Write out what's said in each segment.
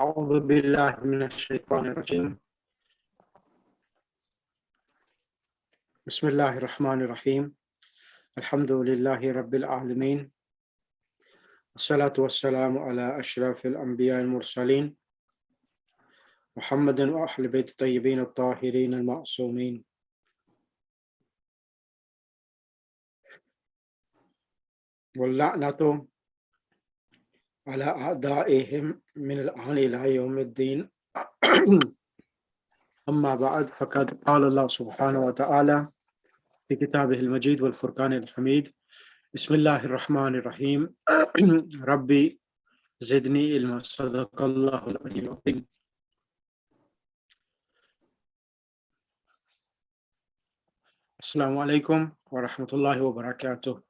أعوذ بالله من الشيطان الرجيم. بسم الله الرحمن الرحيم. الحمد لله رب العالمين. والصلاة والسلام على أشرف الأنبياء المرسلين محمد وأهل بيت الطيبين الطاهرين المعصومين. واللعنة على أعدائهم من الآن إلى يوم الدين. أما بعد، فقد قال الله سبحانه وتعالى في كتابه المجيد والفرقان الحميد: بسم الله الرحمن الرحيم. ربي زدني علما. صدق الله العلي العظيم. Assalamu alaikum wa rahmatullahi wa barakatuh.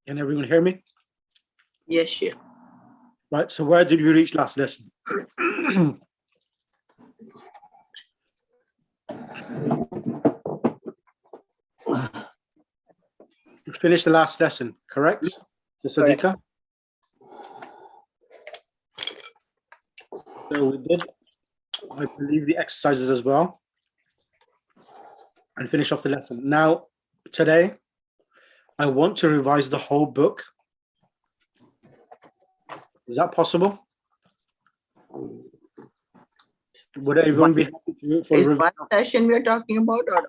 Can everyone hear me? Yes, Sheikh. Right, so where did we reach last lesson? We finished the last lesson, correct? Sadiqa? So we did, I believe, the exercises as well and finish off the lesson. Now, today, I want to revise the whole book. Is that possible? Would everyone be happy to do it for Is one session we're talking about or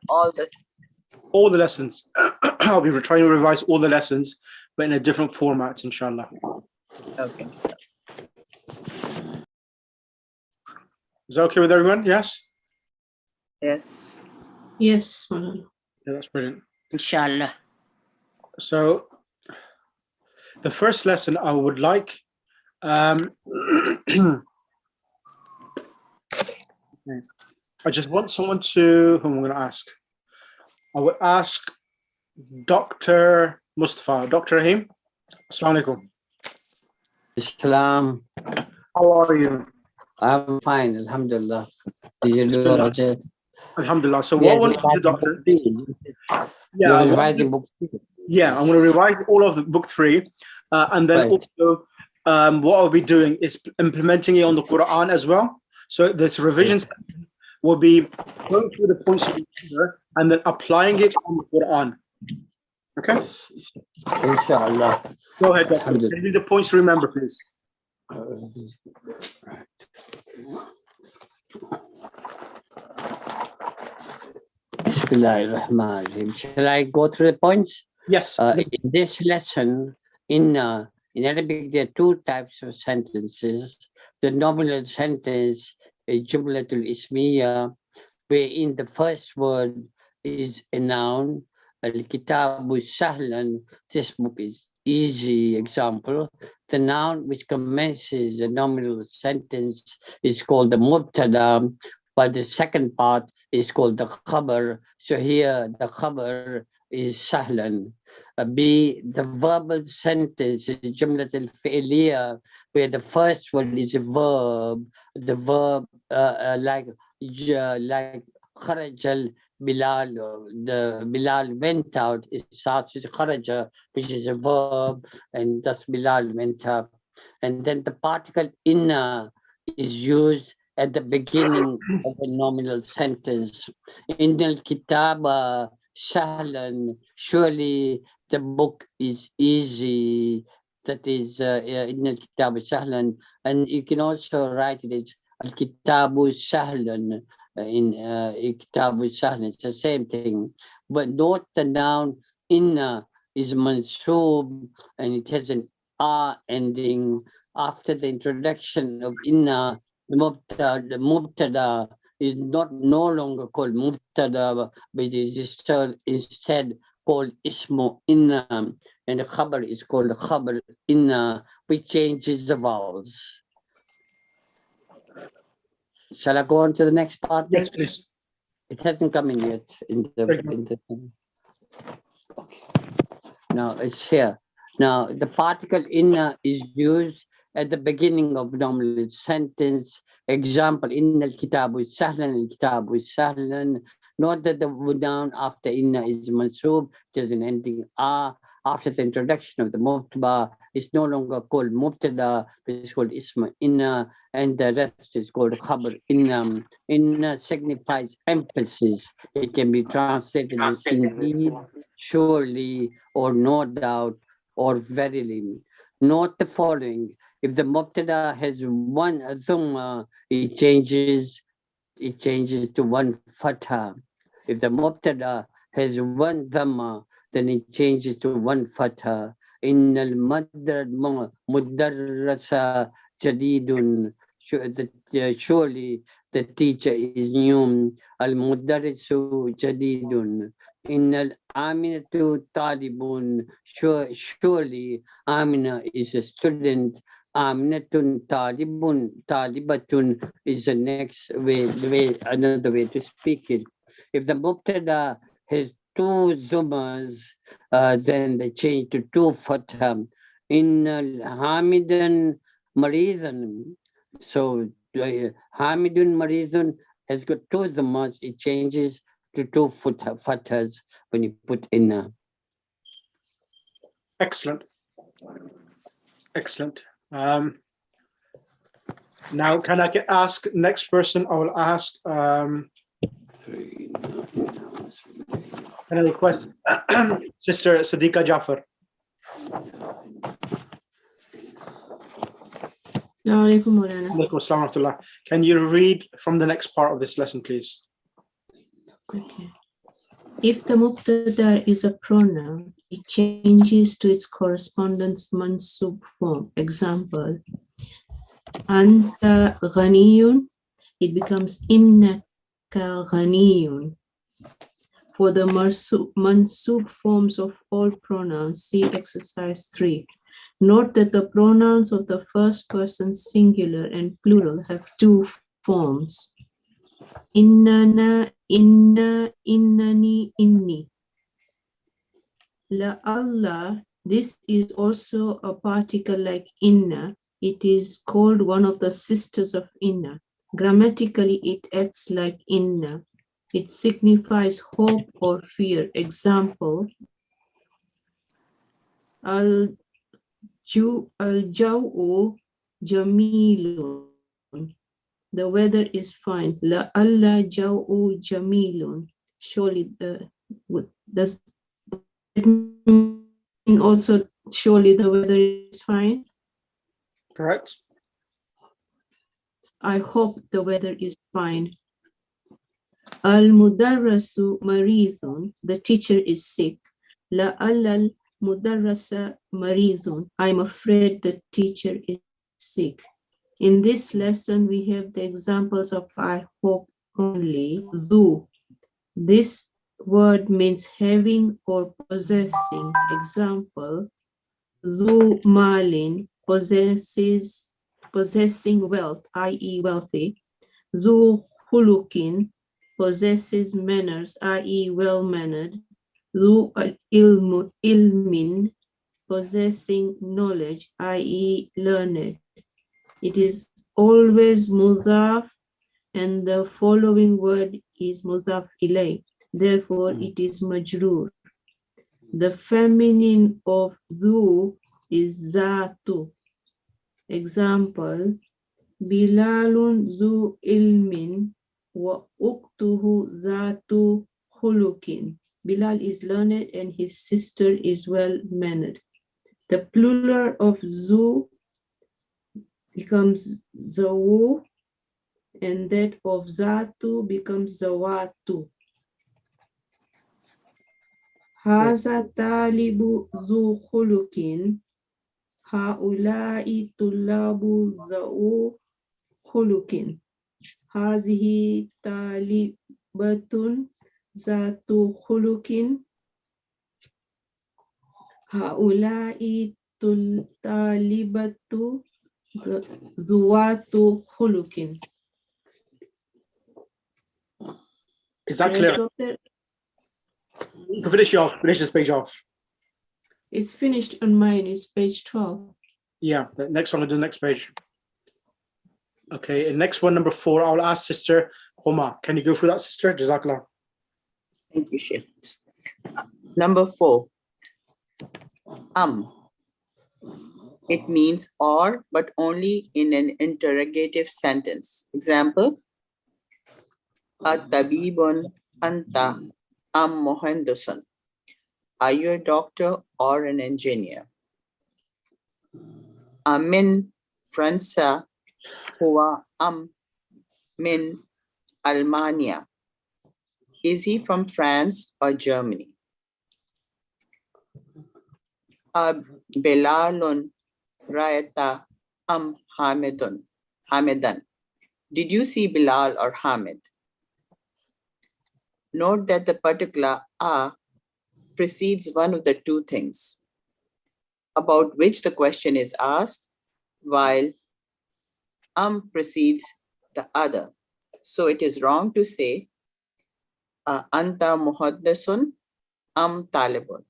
all the lessons? I'll be trying to revise all the lessons, but in a different format, inshallah. Okay. Is that okay with everyone? Yes? Yes. Yes. Yeah, that's brilliant. Inshallah. So, the first lesson I would like, I just want someone to, who I'm going to ask. I would ask Dr. Mustafa. Dr. Rahim, Assalamu alaikum. Islam, How are you? I'm fine, Alhamdulillah. Did you do all of it? Alhamdulillah. So what I want to do, Doctor? You're I want revising to- book 3. Yeah, I'm going to revise all of the book 3, and then Right. also what I'll be doing is implementing it on the Quran as well. So this revision section will be going through the points of the chapter and then applying it on the Quran. Okay, Inshallah. go ahead, Doctor. Can you read the points to remember, please? Bismillahirrahmanirrahim. Shall I go through the points? Yes. In this lesson, in Arabic, there are 2 types of sentences. The nominal sentence is Jumlatul Ismiya, wherein the first word is a noun. Al-Kitabu Sahlan, this book is easy, example. The noun which commences the nominal sentence is called the Mubtada, while the second part is called the Khabar. So here the Khabar is Sahlan. B, the verbal sentence is Jumlat al-Fi'liya, where the first one is a verb. The verb like Kharajal Bilal, the Bilal went out, it starts with Kharaja, which is a verb, and thus Bilal went out. And then the particle inna is used at the beginning of a nominal sentence. In al kitaba sahlan, surely the book is easy. That is in al kitaba sahlan, and you can also write it as al kitabu sahlan. In Kitabu Sahlan, it's the same thing. But note the noun inna is mansoob and it has an ending. After the introduction of inna, the mubtada is no longer called mubtada, but it is instead called ismu inna, and the khabar is called khabar inna, which changes the vowels. Shall I go on to the next part? Yes, please. It hasn't come in yet in the okay. Now it's here. Now the particle inna is used at the beginning of nominal sentence. Example, inna al-kitabu sahlan, al-kitabu sahlan. Note that the noun after inna is mansoob, there's an ending after the introduction of the mubtada, it's no longer called mubtada, but it's called isma inna, and the rest is called khabar inna. Inna signifies emphasis. It can be translated as indeed, surely, or no doubt, or verily. Note the following. If the mubtada has one dhamma, it changes to one fatha. If the mubtada has one dhamma, then it changes to one fatha. Innal mudarrasa jadidun. Surely the teacher is new. Al mudarrisu jadidun. Innal aminatu talibun. Surely Amina is a student. Aminatun talibatun is the next way, another way to speak it. If the mubtada has two zumas, then they change to two fatha. In Hamidan Marizan, so Hamidun Marizan has got two zumas, it changes to two fathas when you put in. Excellent. Excellent. Now, can I ask next person? I will ask. Can I request Sister Sadiqa Jafar? Alaikum assalam wa rahmatullah. Can you read from the next part of this lesson, please? Okay. If the mubtada is a pronoun, it changes to its corresponding mansub form. Example, anta ghaniyun, it becomes innaka ghaniyun. For the mansub forms of all pronouns, see exercise 3. Note that the pronouns of the first person singular and plural have two forms. Innana, inna, innani, inni. La Allah, this is also a particle like inna. It is called one of the sisters of inna. Grammatically, it acts like inna. It signifies hope or fear. Example, al-jaw'u jamilun. The weather is fine. La alla jaw'u jamilun. Surely does it mean also surely the weather is fine? Correct. I hope the weather is fine. Al-mudarrasu maridun. The teacher is sick. La alla mudarrasa maridun. I'm afraid the teacher is sick. In this lesson, we have the examples of I hope only. Dhu. This word means having or possessing. Example, Dhu malin, possessing wealth, i.e. wealthy. Dhu hulukin, possesses manners, i.e. well-mannered. Dhu ilmin, possessing knowledge, i.e. learned. It is always mudhaf, and the following word is mudhaf ilay. Therefore, it is majroor. The feminine of dhu is zatu. Example, Bilalun zu ilmin wa uktuhu zatu hulukin. Bilal is learned and his sister is well-mannered. The plural of zu becomes zawu, and that of zatu becomes zawatu. Haza talibu zu khulukin, haulai tullabu zau khulukin. Hazihi talibatun zatu khulukin, haulai talibatu zuwatu khulukin. Is that Can I clear? stop there? Finish this page off. It's finished on mine. It's page 12. Yeah, the next one, I'll do the next page. Okay, and next one, number 4, I'll ask Sister Homa. Can you go through that, Sister? Jazakallah. Thank you, Sheikh. Number 4. It means or, but only in an interrogative sentence. Example, At-tabibun anta muhandisun. Are you a doctor or an engineer? Amin Franza huwa min Almania. Is he from France or Germany? Belalun Rayata Hamidan. Did you see Bilal or Hamid? Note that the particular precedes one of the two things about which the question is asked, while precedes the other. So it is wrong to say Anta muhaddisun talibun.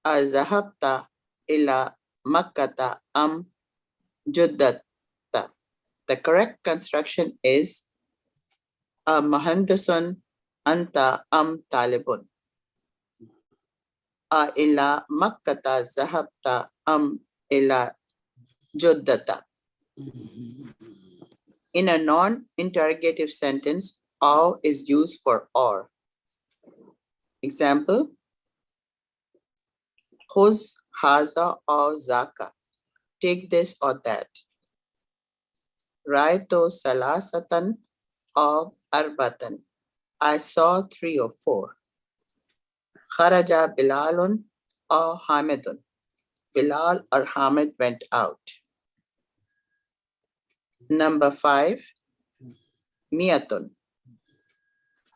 Zahabta ila Makkata Juddata. The correct construction is Muhandisun anta talibun. Ila Makkata zahabta ila Juddata. In a non-interrogative sentence, aw is used for or. Example, Khuz haza aw zaka. Take this or that. Raito salasatan aw arbatan. I saw 3 or 4. Kharaja Bilalun aw Hamidun. Bilal or Hamid went out. Number 5, Miyatun.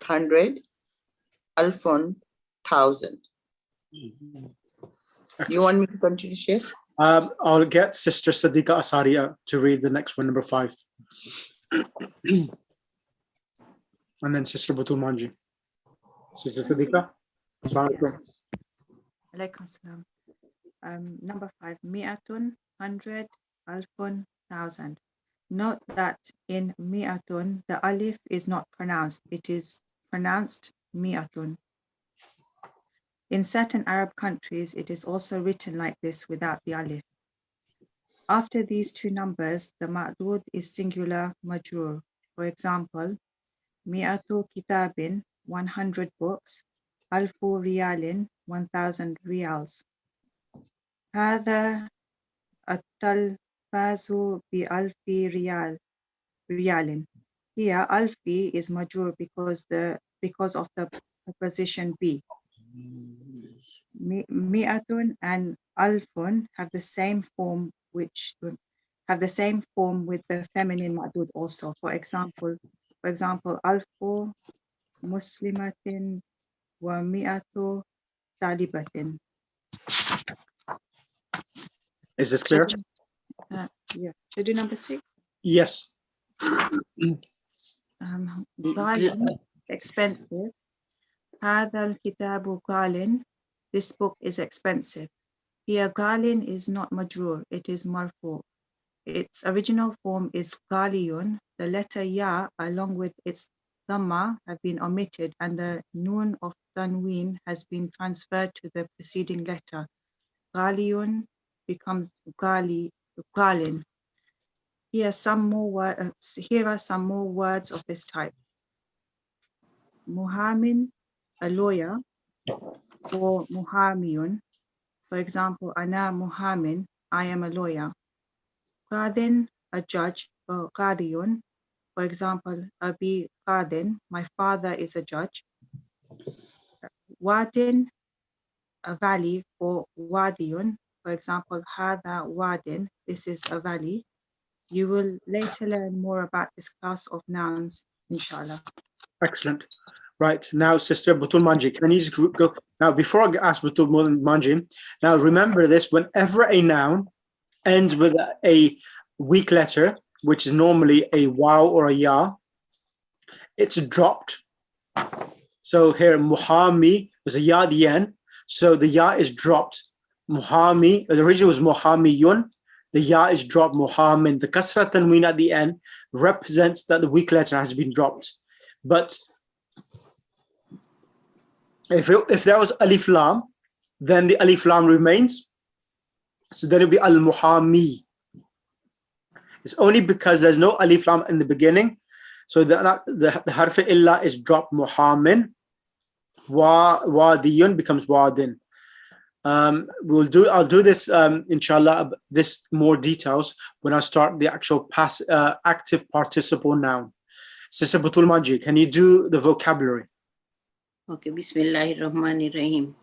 100, Alfun, 1,000. You want me to continue, Sheikh? I'll get Sister Sadiqa Asaria to read the next one, number 5. And then Sister Batul Manji. Sister Sadiqa. Assalamualaikum. Alaikum salam. Number 5, mi'atun, 100, alfun, 1,000. Note that in mi'atun, the alif is not pronounced. It is pronounced mi'atun. In certain Arab countries, it is also written like this without the alif. After these two numbers, the ma'dud is singular majrur. For example, mi'atu kitabin, 100 books, alfu riyalin, 1,000 riyals. هذا التلفاز بألف ريال. Here, alfi is majrur because of the preposition be. Mi'atun and alfun have the same form with the feminine ma'dud also. For example, alfu muslimatin wa mi'atu talibatin. Is this clear? Yeah. Should I do number 6? Yes. Ghalin, expensive. هذا الكتاب غال. This book is expensive. Here, ghalin is not majrur, it is marfu. Its original form is ghaliyun. The letter ya along with its dhamma have been omitted and the noon of tanween has been transferred to the preceding letter. Ghaliyun becomes ghalin. Here are some more words of this type. Muhamin, a lawyer, or muhamiyun. For example, ana muhamin, I am a lawyer. Qadin, a judge, or qadiyun. For example, abi qadin, my father is a judge. Wadin, a valley, for wadiyun. For example, hada wadin, this is a valley. You will later learn more about this class of nouns, inshallah. Excellent. Right, now Sister Batul Manji, can you just go? Now, before I ask Batul Manji, now remember this, whenever a noun ends with a weak letter, which is normally a waw or a ya, it's dropped. So here, muhami, there's a ya at the end, so the ya is dropped. Muhami, the original was muhamiyun, the ya is dropped, muhamin. The kasra tanween at the end represents that the weak letter has been dropped. But if there was alif lam, then the alif lam remains. So then it'll be al-muhami. It's only because there's no alif lam in the beginning. So the harf illa is dropped. Muhamin. Wadiyun becomes wadin. I'll do this inshallah, this more details when I start the actual active participle noun. Sister Batul Maji, can you do the vocabulary? Okay, Bismillahirrahmanirrahim.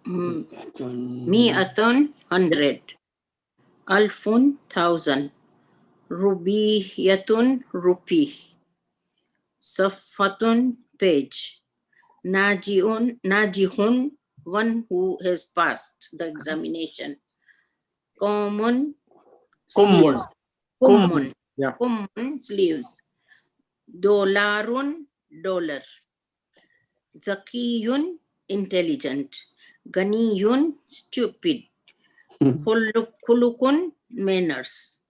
Mi'atun, 100. Alfun, 1,000. Rubiyatun, rupee. Safatun, page. Najihun, one who has passed the examination. Common, Kummun. Kummun. Yeah. Kummun, sleeves. Dolarun, dollar. Zakiyun, intelligent. Ganiyun, stupid. Khulukun, manners.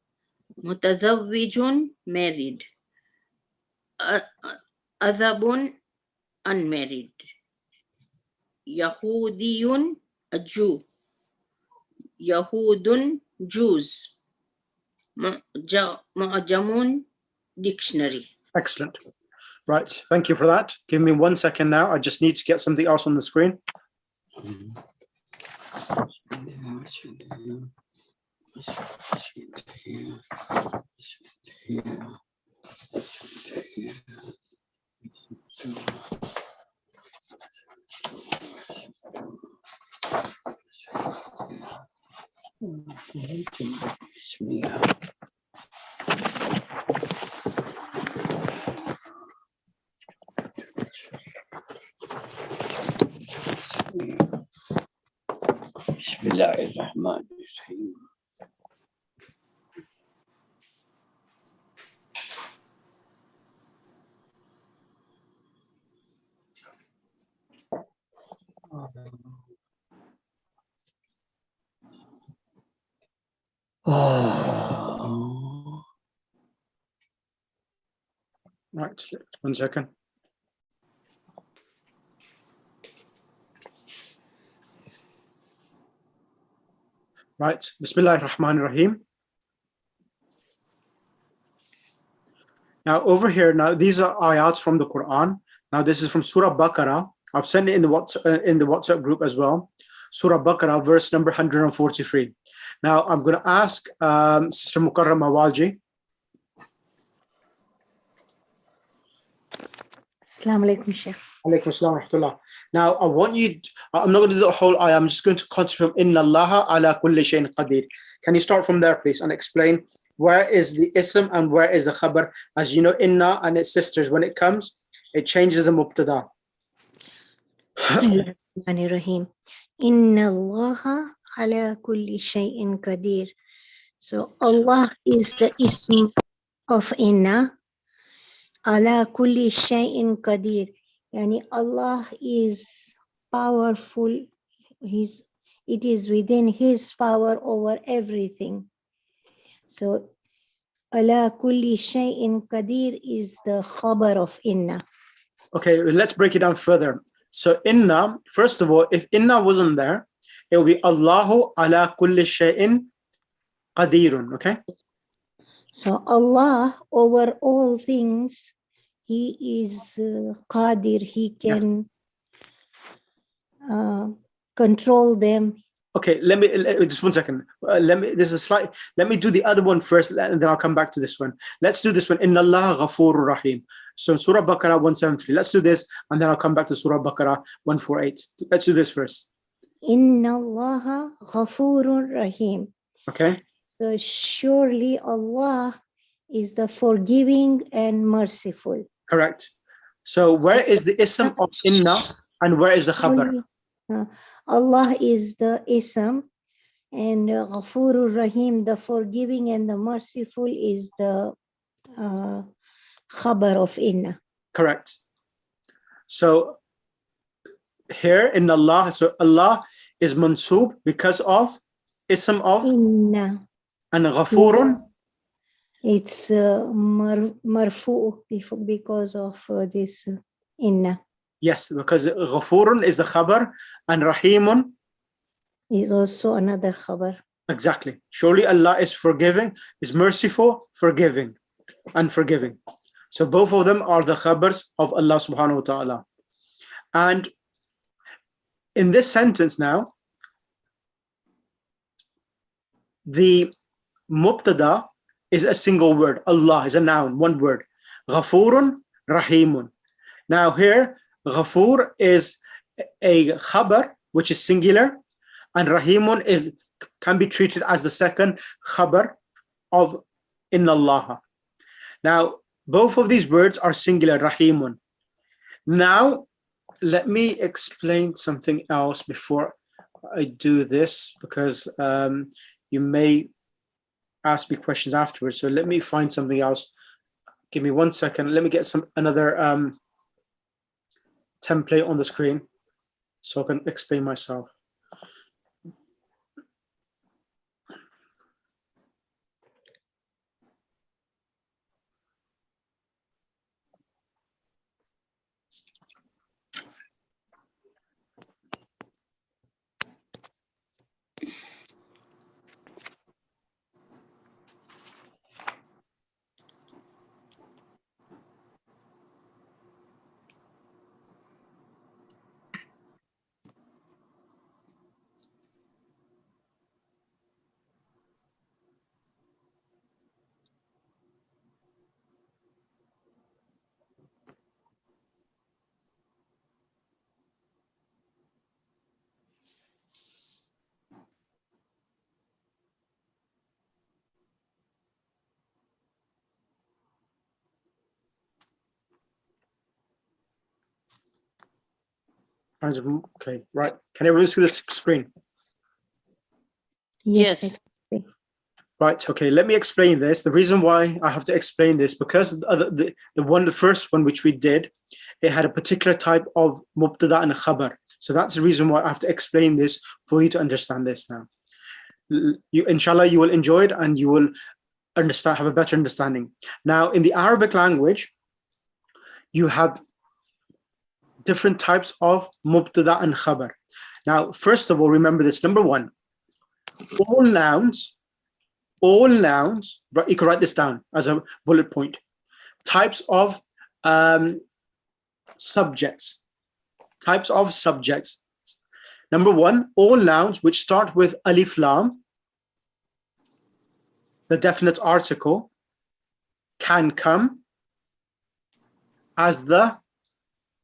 Mutazawwijun, married. Adhabun, unmarried. Yahudiyun, a Jew. Yahudun, Jews. Mu'jamun, dictionary. Excellent. Right. Thank you for that. Give me 1 second now. I just need to get something else on the screen. Bismillahirrahmanirrahim. Right. 1 second. Right. Bismillahirrahmanirrahim. Now over here, now these are ayats from the Quran. Now this is from Surah Baqarah. I've sent it in the WhatsApp group as well. Surah Baqarah, verse number 143. Now I'm going to ask Sister Mukarrama Walji. Assalamu alaikum, Sheikh. Alaikum assalam wa rahmatullah. Now I want you, I'm not going to do the whole ayah, I'm just going to concentrate from Inna Allaha ala kulli shayin qadir. Can you start from there, please, and explain where is the ism and where is the khabar? As you know, Inna and its sisters, when it comes, it changes the mubtada. Bismillahirrahmanirrahim. Inna Allaha ala kulli shay'in qadir. So Allah is the ism of Inna. Ala kulli shay'in qadir. Yani Allah is powerful. It is within His power over everything. So ala kulli shay'in qadir is the khabar of Inna. Okay, let's break it down further. So Inna, first of all, if Inna wasn't there, it will be Allahu ala kulli shay'in qadirun, okay? So Allah over all things, He is qadir. He can control them. Okay, let me just 1 second. Let me do the other one first, and then I'll come back to this one. Let's do this one. Inna Allah ghafurur rahim. So Surah Baqarah 173. Let's do this, and then I'll come back to Surah Baqarah 148. Let's do this first. Inna Allah ghafurur rahim. Okay. So surely Allah is the forgiving and merciful. Correct. So where is the ism of Inna, and where is the khabar? Allah is the ism, and Ghafurur Rahim, the forgiving and the merciful, is the khabar of Inna. Correct. So here in Allah, so Allah is mansub because of ism of Inna. And Ghafurun? It's marfu because of this Inna. Yes, because Ghafurun is the khabar and Rahimun. Is also another khabar. Exactly. Surely Allah is forgiving, is merciful, forgiving, and forgiving. So both of them are the khabars of Allah subhanahu wa ta'ala. And in this sentence now, the mubtada is a single word. Allah is a noun, one word. Ghafurun, Rahimun. Now here, Ghafur is a khabar, which is singular, and Rahimun can be treated as the second khabar of Inna Allah. Now, both of these words are singular, Rahimun. Now, let me explain something else before I do this, because you may ask me questions afterwards. So let me find something else. Give me 1 second. Let me get another template on the screen so I can explain myself. Okay, right. Can everyone see the screen? Yes. Yes. Right. Okay. Let me explain this. The reason why I have to explain this, because the first one which we did, it had a particular type of mubtada and khabar. So that's the reason why I have to explain this for you to understand this now. Inshallah, you will enjoy it and you will have a better understanding. Now, in the Arabic language, you have different types of mubtada and khabar. Now, first of all, remember this. Number one, all nouns, right, you can write this down as a bullet point. Types of subjects. Types of subjects. Number one, all nouns which start with alif lam, the definite article, can come as the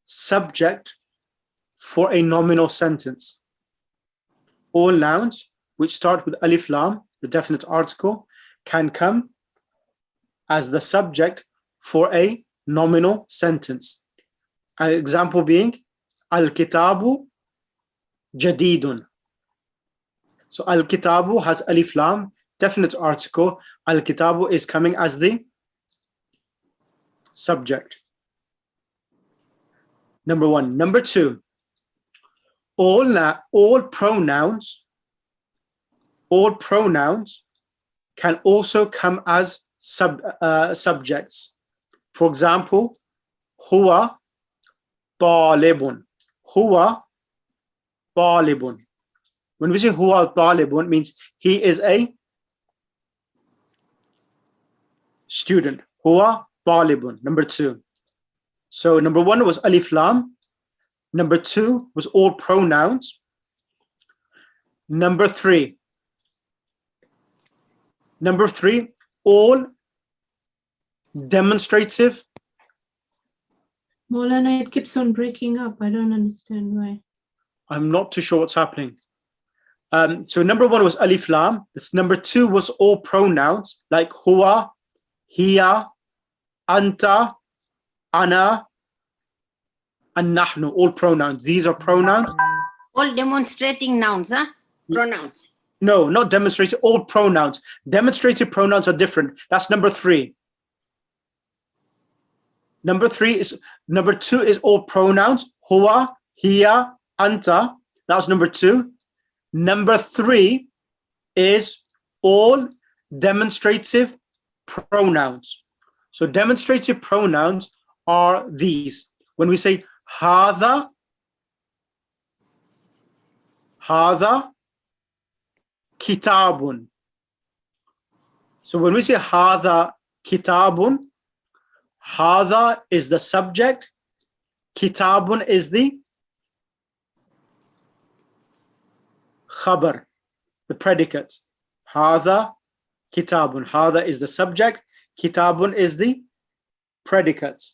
subject for a nominal sentence. All nouns which start with alif lam, the definite article, can come as the subject for a nominal sentence. An example being al-kitabu jadidun. So al-kitabu has alif lam, definite article. Al-kitabu is coming as the subject. Number one. Number two, all pronouns can also come as subjects. For example, huwa talibun. Huwa talibun. When we say huwa talibun, it means he is a student. Huwa talibun. Number two. So number one was alif lam. Number two was all pronouns. Number three, all demonstrative. Maulana, it keeps on breaking up. I don't understand why. I'm not too sure what's happening. So number one was alif lam. This number two was all pronouns like huwa, hiya, anta, ana, and nahnu. All pronouns. These are pronouns. All demonstrating nouns, huh? Pronouns. No, not demonstrative. All pronouns. Demonstrative pronouns are different. That's number three. Number two is all pronouns. Huwa, hiya, anta. That was number two. Number three is all demonstrative pronouns. So demonstrative pronouns are these. When we say هذا كتاب. So when we say هذا كتاب, هذا is the subject, كتاب is the خبر, the predicate. هذا كتاب. هذا is the subject, كتاب is the predicate.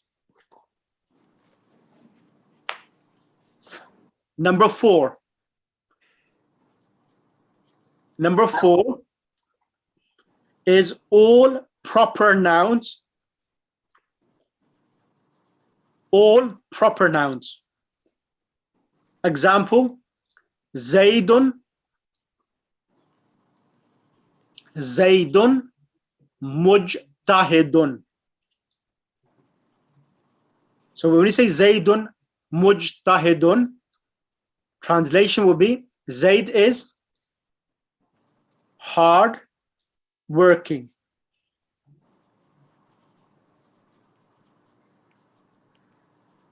Number 4. Number 4 is all proper nouns. All proper nouns. Example, Zaydun, Zaydun mujtahidun. So when we say Zaydun mujtahidun, translation will be Zayd is hard working.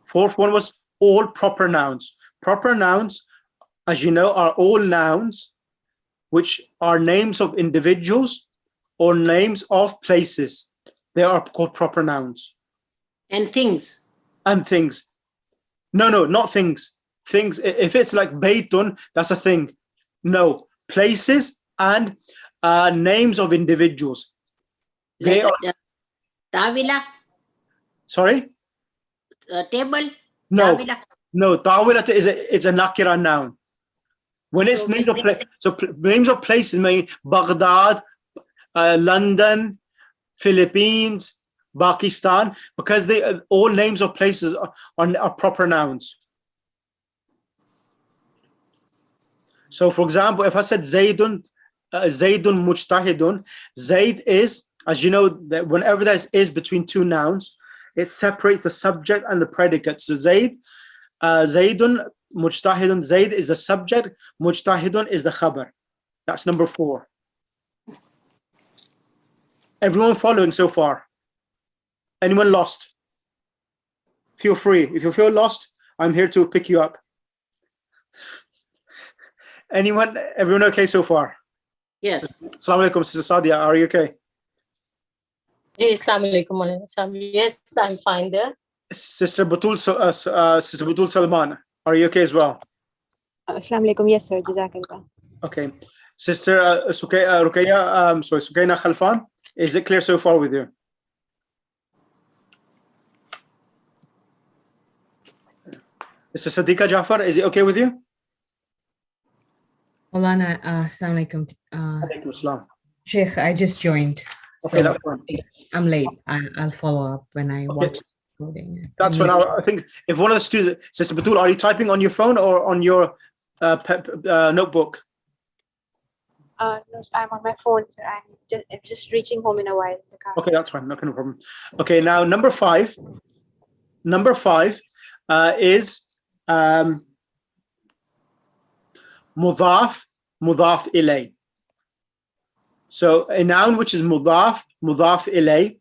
Fourth one was all proper nouns. Proper nouns, as you know, are all nouns which are names of individuals or names of places. They are called proper nouns. And things. And things. No, not things. Things, if it's like Baytun, that's a thing. No, places and names of individuals. They Like are, Tawila, sorry? table. No, Tawila. no. Tawilat it's a nakira noun. When it's So names of names of places, mean Baghdad, London, Philippines, Pakistan, because they all names of places are proper nouns. So, for example, if I said Zaydun mujtahidun, Zayd is, as you know, that whenever there is between two nouns, it separates the subject and the predicate. So Zaydun mujtahidun, Zayd is the subject, mujtahidun is the khabar. That's number 4. Everyone following so far? Anyone lost? Feel free. If you feel lost, I'm here to pick you up. Everyone okay so far? Yes. Assalamu alaikum, Sister Sadia. Are you okay? Assalamu alaikum. Yes, I'm fine there. Sister Batul Salman, are you okay as well? Assalamu alaikum. Yes, sir. Jazakallah. Okay. Sister Sukaina Khalfan, is it clear so far with you? Sister Sadiqa Jafar, is it okay with you? Maulana, assalamu alaikum. Alaikum assalam. Sheikh, I just joined. Okay, So that's fine. I'm late. I'll follow up when I watch the recording. That's when I think if one of the students, Sister Batul, are you typing on your phone or on your notebook? No, I'm on my phone, sir. I'm just reaching home in a while. In the car. Okay, that's fine. No problem. Okay, now number 5. Number 5 is mudaf ilay. So a noun which is mudaf ilay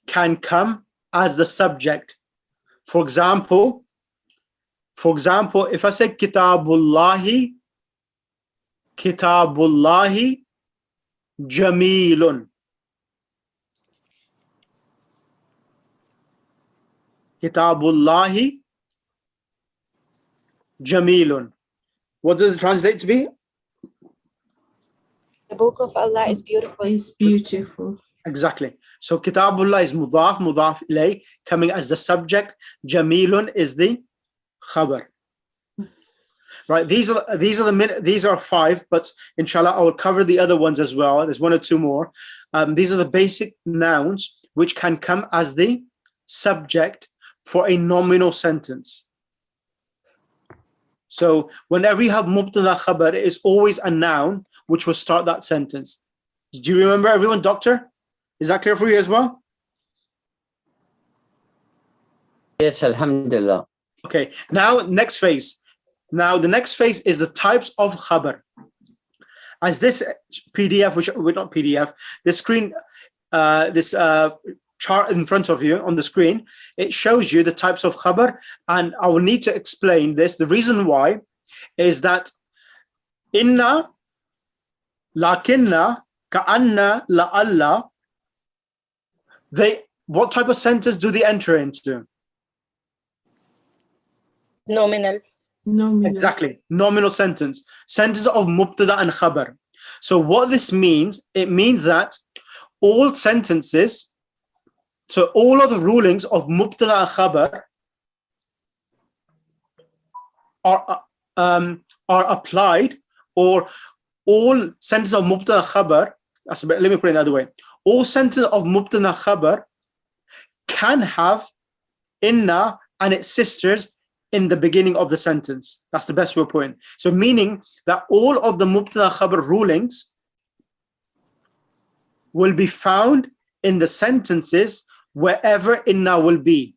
can come as the subject. For example, if I say kitabullahi jamilun. Kitabullahi jamilun. What does it translate to be? The book of Allah is beautiful. It's beautiful. Exactly. So Kitabullah is mudaf ilay, coming as the subject. Jamilun is the khabar. Right. These are 5, but inshallah I will cover the other ones as well. There's 1 or 2 more. These are the basic nouns which can come as the subject for a nominal sentence. So whenever you have mubtada khabar, it is always a noun which will start that sentence. Do you remember everyone, doctor? Is that clear for you as well? Yes, alhamdulillah. Okay, now next phase. Now the next phase is the types of khabar. As this PDF, which not PDF, this screen, this chart in front of you on the screen, it shows you the types of khabar, and I will need to explain this. The reason why is that inna, lakinna, ka'anna, la'alla, what type of sentence do they enter into? Nominal. Nominal. Exactly, nominal sentence of mubtada and khabar. So what this means, it means that all sentences, so all of the rulings of mubtada and khabar are applied, or all sentences of mubtada and khabar, let me put it another way. All sentences of mubtada and khabar can have inna and its sisters in the beginning of the sentence. That's the best way of putting it. So meaning that all of the mubtada khabar rulings will be found in the sentences wherever inna will be.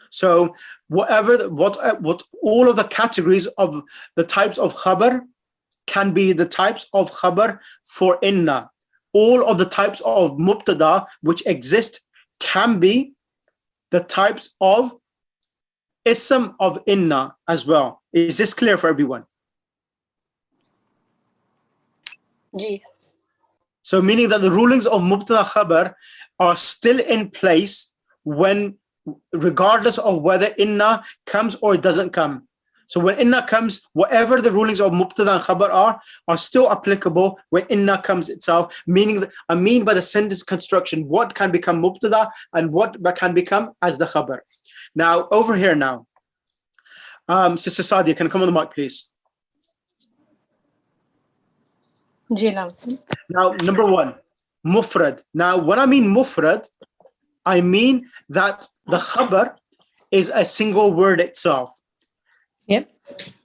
So what all of the categories of the types of khabar can be the types of khabar for inna. All of the types of mubtada which exist can be the types of ism of inna as well. Is this clear for everyone? Ji. So meaning that the rulings of mubtada khabar are still in place when, regardless of whether inna comes or it doesn't come. So when inna comes, whatever the rulings of mubtada and khabar are still applicable when inna comes itself, meaning that, I mean by the sentence construction, what can become mubtada and what can become as the khabar. Now, over here now, Sister Sadia, can you come on the mic, please? Ji, Lam. Now, number one, mufrad. Now, when I mean mufrad, I mean that the khabar is a single word itself. Yep.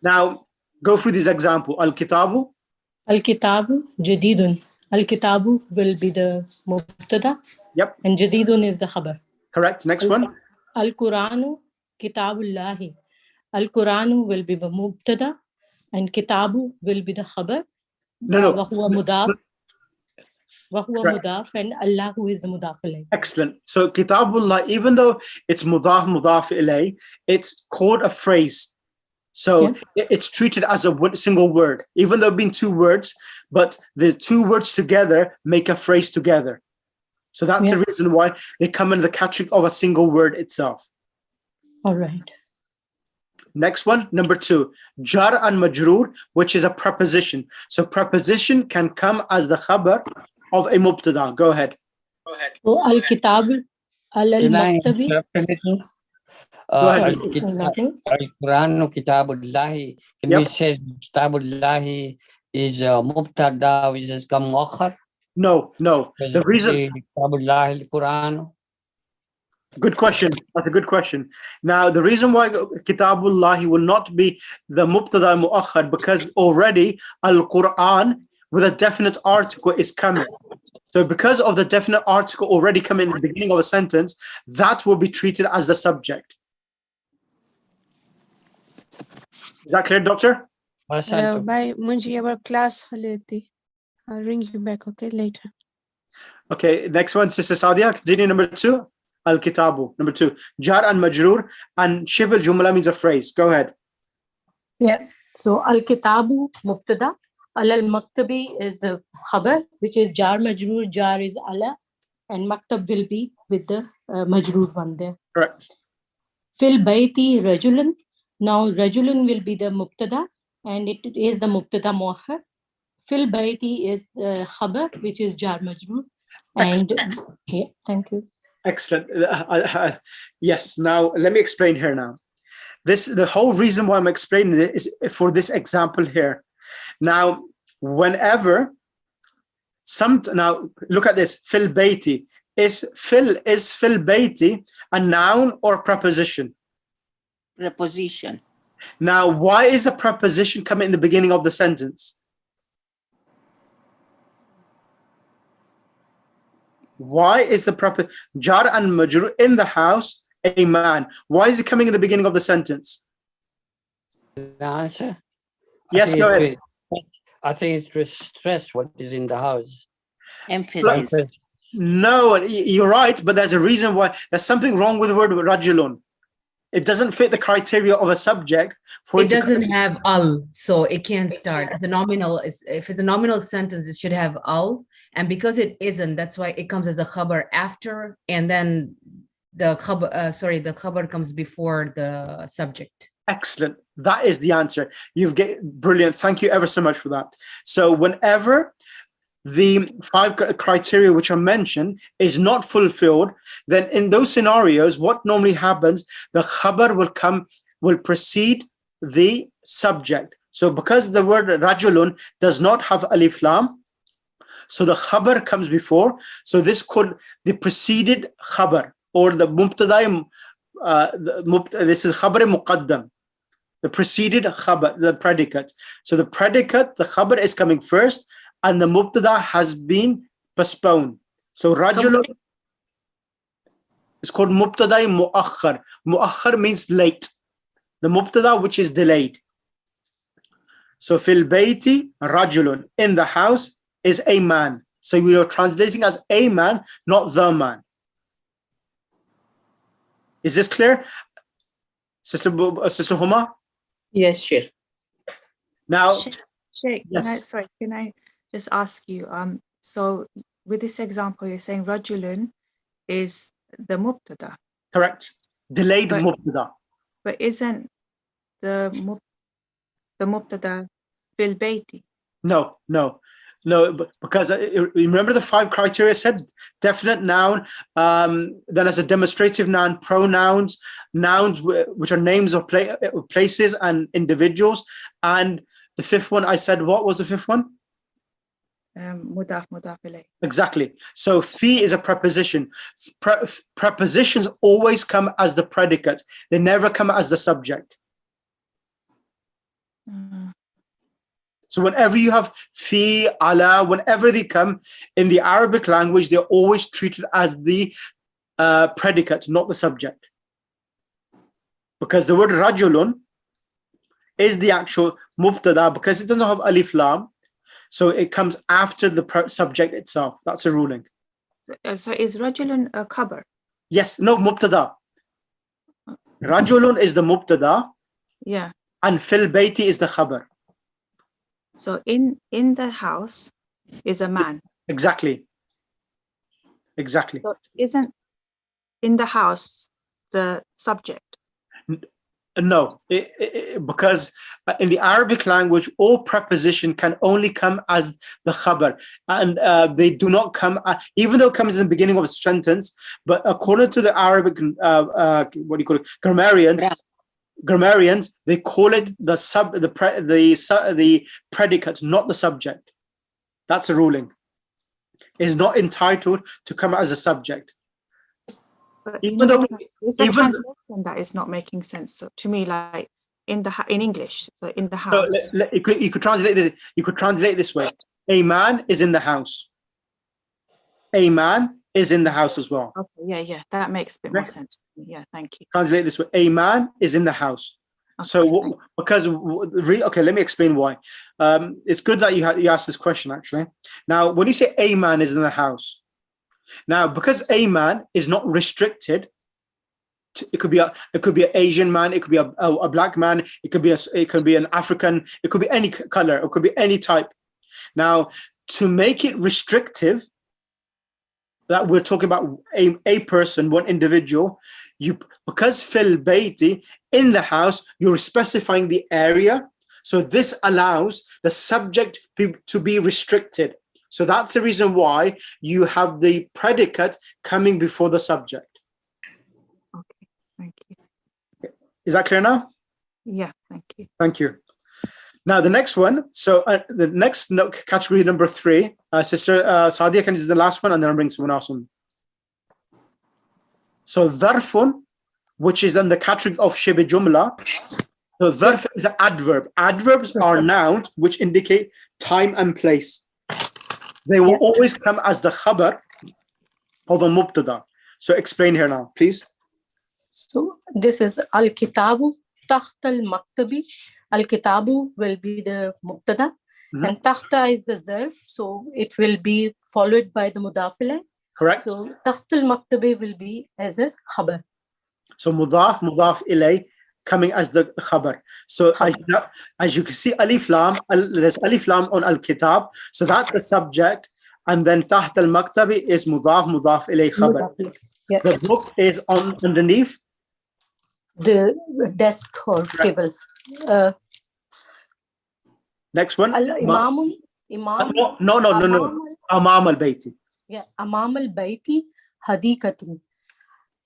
Now, go through this example. Al-kitabu. Al-kitabu jadidun. Al-kitabu will be the mubtada. Yep. And jadidun is the khabar. Correct. Next one. Al-Quranu kitabullahi. Al-Quranu will be the mubtada and kitabu will be the khabar. No. Wahuwa mudaf. Wahuwa mudaf and Allahu is the mudaf ilayh. Excellent. So kitabullah, even though it's mudaf ilayh, it's called a phrase. So it's treated as a single word, even though being two words, but the two words together make a phrase together. So that's the reason why they come in the category of a single word itself. All right. Next one, number two, jar and majroor, which is a preposition. So preposition can come as the khabar of a mubtada. Go ahead. So al-kitab al-maktabi. Al-Quranu kitabullahi. Can we say kitabullahi is mubtada which has come muakhar? No. The reason. Good question. That's a good question. Now, the reason why Kitabullahi will not be the mubtada muakhar, because already Al-Quran with a definite article is coming. So because of the definite article already coming in the beginning of a sentence, that will be treated as the subject. Is that clear, doctor? Bye, Munji, our class. I'll ring you back, okay, later. Okay, next one, Sister Sadia, continue number two. Al-Kitabu, number two. Jar and Majroor, and Shibl Jumla means a phrase. Go ahead. Yeah, so Al-Kitabu, Mubtada. Al-Maktabi is the khabar, which is Jar Majroor. Jar is Ala, and Maktab will be with the Majroor one there. Correct. Fil Bayti Rajulun. Now, Rajulun will be the Mubtada, and it is the Mubtada Muakhar. Fil Bayti is the khabar, which is Jar Majroor. And yeah, thank you. Excellent. Yes. Now let me explain here. Now, the whole reason why I'm explaining it is for this example here. Now, whenever now look at this. Fil bayti is fil bayti a noun or preposition? Preposition. Now, why is the preposition coming in the beginning of the sentence? Why is the jar and majroor in the house a man? Why is it coming in the beginning of the sentence? The answer? Yes, go ahead. I think it's to stress what is in the house. Emphasis. No, you're right, but there's a reason why. There's something wrong with the word rajulun. It doesn't fit the criteria of a subject for It to doesn't have al, so it can't start. It's a nominal. If it's a nominal sentence, it should have al. And because it isn't, that's why it comes as a khabar after, and then the khabar comes before the subject. Excellent. That is the answer. You've get brilliant. Thank you ever so much for that. So whenever the 5 criteria which are mentioned is not fulfilled, then in those scenarios, what normally happens, the khabar will precede the subject. So because the word rajulun does not have alif lam, so the khabar comes before. So this could the preceded khabar or the mubtada. This is khabar muqaddam, the preceded khabar, the predicate. So the predicate, the khabar is coming first, and the mubtada has been postponed. So rajulun is called mubtada muakhar. Muakhar means late. The mubtada which is delayed. So fil bayti rajulun, in the house is a man. So we are translating as a man, not the man. Is this clear, Sister Huma? Yes, Sheikh. Now, Sheikh, yes. can I just ask you? So with this example, you're saying rajulun is the mubtada. Correct. Delayed But- mubtada. But isn't the mubtada fil bayti? No, because remember the 5 criteria said definite noun, then as a demonstrative noun, pronouns, nouns which are names of places and individuals, and the 5th one I said, what was the 5th one? Mudaf ilayh. Exactly. So fi is a preposition. Prepositions always come as the predicate. They never come as the subject. So whenever you have fi, ala, whenever they come in the Arabic language, they're always treated as the predicate, not the subject. Because the word rajulun is the actual mubtada, because it doesn't have alif lam, so it comes after the subject itself. That's a ruling. So is rajulun a khabar? Yes, no, mubtada. Rajulun is the mubtada, Yeah. and fil bayti is the khabar. So in the house is a man. Exactly. So isn't in the house the subject? No, because in the Arabic language, all preposition can only come as the khabar, and they do not come, even though it comes in the beginning of a sentence. But according to the Arabic, grammarians, they call it the predicate, not the subject. That's a ruling. Is not entitled to come as a subject. But Even though, it's the translation that is not making sense to me. Like in English, so in the house. So you could translate it. You could translate this way: a man is in the house. A man is in the house as well. Okay, yeah, that makes a bit more sense. Yeah, thank you. Translate this way: a man is in the house. Okay, so because okay, let me explain why. It's good that you asked this question actually. Now, when you say a man is in the house, now because a man is not restricted. It could be an Asian man. It could be a black man. It could be an African. It could be any color. It could be any type. Now, to make it restrictive, that we're talking about a person, one individual. Because fil bayti, in the house, you're specifying the area. So this allows the subject to be restricted. So that's the reason why you have the predicate coming before the subject. Thank you. Is that clear now? Yeah, thank you. Thank you. Now the next one. So the next category, number 3, Sister Sadia, can you do the last one, and then I'll bring someone else on. So dharfun, which is in the category of shibh jumla. So dharf is an adverb. Adverbs are nouns which indicate time and place. They will always come as the khabar of a mubtada. So explain here now, please. So this is al-kitabu taht al-maktabi. Al-kitabu will be the mubtada, and tahta is the zarf, so it will be followed by the mudaf ilayh. Correct. So تحت المكتبة will be as a khabar. So mudaf ilay coming as the khabar. So as you can see, alif lam, there's alif lam on al-kitab. So that's the subject. And then taht al-maktabi is mudaf ilay khabar. Yeah. The book is on underneath The desk or table. Next one. Imam. No. Amam al-bayti. Yeah, Amam al-bayti hadikatun.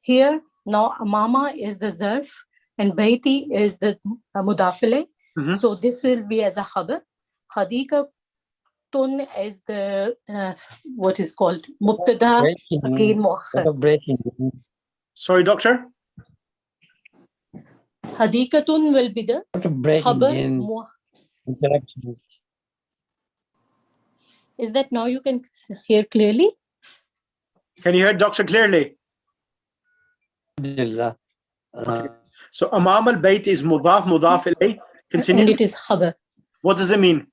Here, now Amama is the zarf and bayti is the mudafile. So this will be as a khabar. Hadikatun is the, what is called, mubtada, again muakhar. Sorry, doctor? Hadikatun will be the khabar. Interactions. Is that now you can hear clearly? Can you hear doctor clearly? Okay. So Amam al-Bayt is mudaf ilay. Continue. And it is khabar. What does it mean?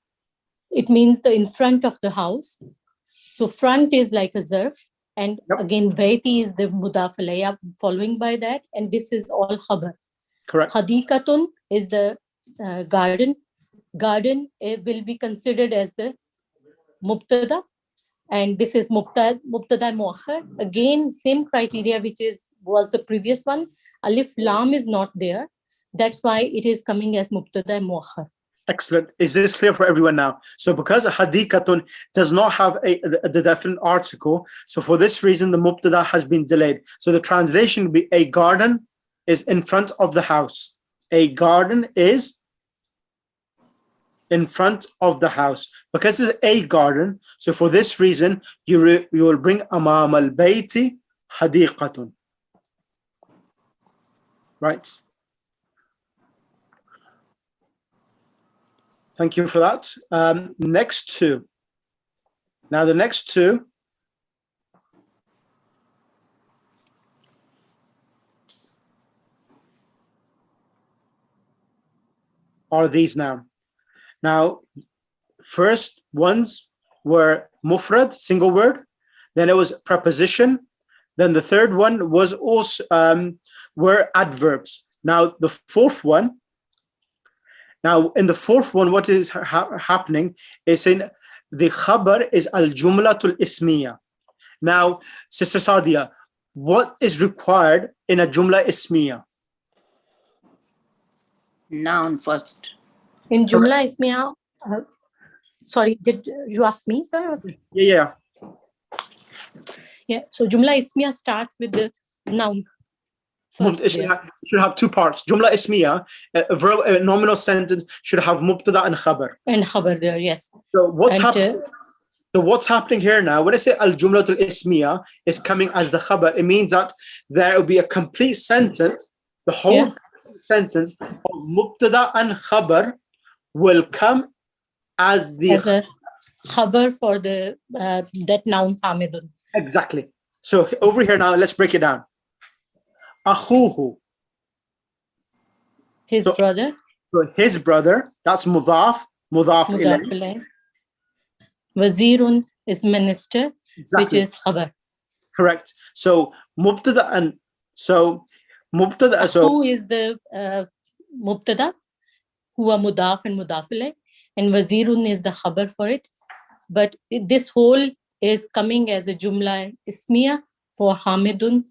It means the in front of the house. So front is like a zarf. And again, bayti is the mudaf ilayh following by that. And this is all khabar. Correct. Hadikatun is the garden. Garden will be considered as the mubtada. And this is mubtada muakhar. Again, same criteria which was the previous one. Alif lam is not there. That's why it is coming as mubtada muakhar. Excellent. Is this clear for everyone now? So because hadikatun does not have the definite article, so for this reason the mubtada has been delayed. So the translation would be a garden is in front of the house. A garden is in front of the house. Because it's a garden, so for this reason you will bring amam al-bayti hadiqatun. Right. Thank you for that. Next two. Now the next two are these now. Now, first ones were mufrad, single word. Then it was preposition. Then the third one was also were adverbs. Now the fourth one. Now in the fourth one, what is happening is in the khabar is al-jumlatul ismiya. Now, Sister Sadia, what is required in a jumla ismiya? Noun first. In Jumla Ismiya, sorry, did you ask me, sir? Yeah. Yeah, so Jumla Ismiya starts with the noun. It should have two parts. Jumla Ismiya, a nominal sentence, should have mubtada and khabar. And khabar there, yes. So what's happening? So what's happening here now? When I say al-jumlatul ismiya is coming as the khabar, it means that there will be a complete sentence. The whole sentence of mubtada and khabar will come as a khabar for the that noun hamidun. Exactly. So over here now, let's break it down. Akhuhu. His brother. So his brother, that's mudaf ilayh. Wazirun is minister, which is khabar. Correct. So mubtada and mubtada. Akhu is the mubtada. Huwa mudaf and mudaf ilayh, and wazirun is the khabar for it. But this whole is coming as a jumla ismiya for hamidun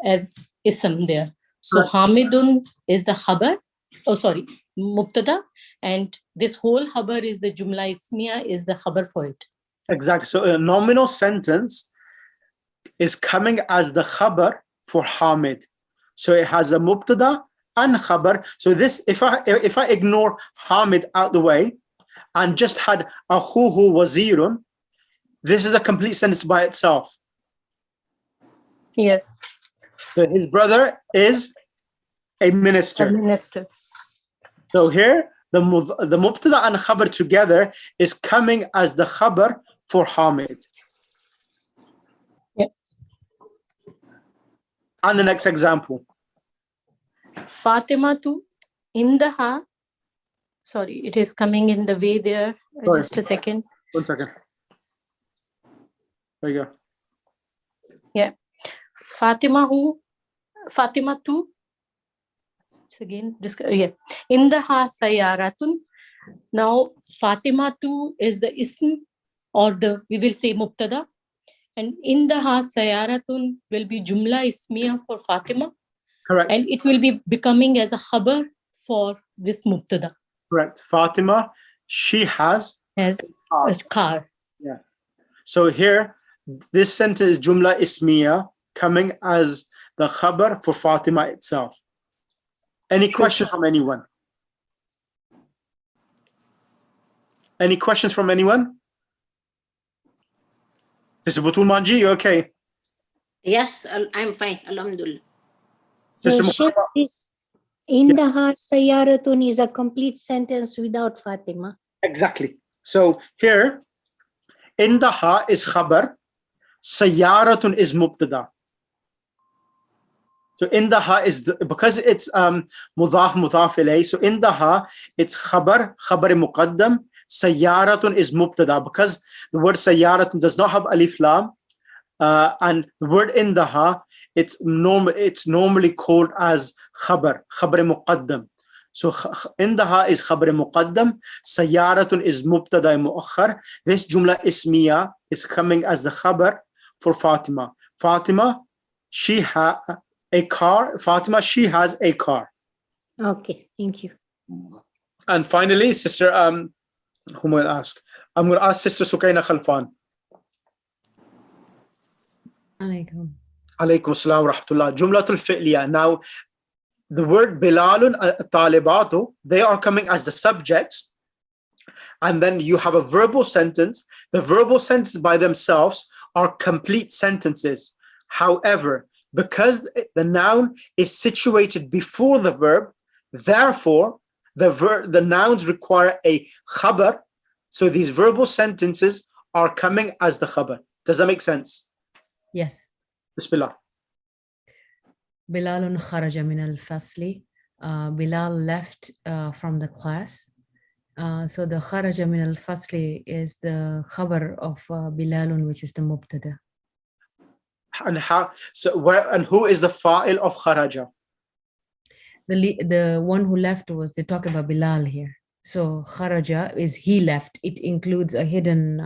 as ism there. So hamidun is the khabar. Oh, sorry, mubtada, and this whole khabar is the jumla ismiya is the khabar for it. Exactly. So a nominal sentence is coming as the khabar for hamid. So it has a mubtada and khabar. So this, if I ignore Hamid out the way and just had akhuhu wazirun, this is a complete sentence by itself. Yes. So his brother is a minister. A minister. So here the mubtada and khabar together is coming as the khabar for Hamid. Yep. And the next example. Fatima tu indaha. Sorry, it is coming in the way there. Sorry. Just a second. 1 second. There you go. Yeah. Fatima tu. It's again, yeah. Indaha sayaratun. Now, Fatima tu is the ism, or we will say mubtada. And indaha sayaratun will be jumla ismiya for Fatima. Correct. And it will be becoming as a khabar for this mubtada. Correct. Fatima, she has a car. Yeah. So here, this sentence is jumla ismiya coming as the khabar for Fatima itself. Any questions from anyone? Any questions from anyone? Sister Butul Manji, you okay? Yes, I'm fine. Alhamdulillah. Sister So, Sheikh, this Indaha Sayaratun is a complete sentence without Fatima. Exactly. So here, Indaha is khabar, Sayaratun is mubtada. So Indaha is because it's mudaf ilayh. So Indaha it's khabar muqaddam. Sayaratun is mubtada because the word sayaratun does not have alif lam, and the word Indaha it's normally called as khabar muqaddam. So Indaha is khabar muqaddam. Sayaratun is mubtada muakhar. This jumla ismiya is coming as the khabar for Fatima. Fatima, she has a car. Fatima, she has a car. Okay, thank you. And finally, sister, whom will ask? I'm going to ask Sister Sukaina Khalfan. Alaikum. Alaykum assalam wa rahmatullah. Jumlatul fi'liya. Now, the word Bilalun Talibatu, they are coming as the subjects. And then you have a verbal sentence. The verbal sentences by themselves are complete sentences. However, because the noun is situated before the verb, therefore, the nouns require a khabar. So these verbal sentences are coming as the khabar. Does that make sense? Yes. Bismillah. Bilalun kharaja min al-fasli. Bilal left from the class. So the kharaja min al-fasli is the khabar of Bilalun, which is the mubtada. And how? So where and who is the fa'il of kharaja? The one who left was, they talk about Bilal here. So kharaja is he left. It includes a hidden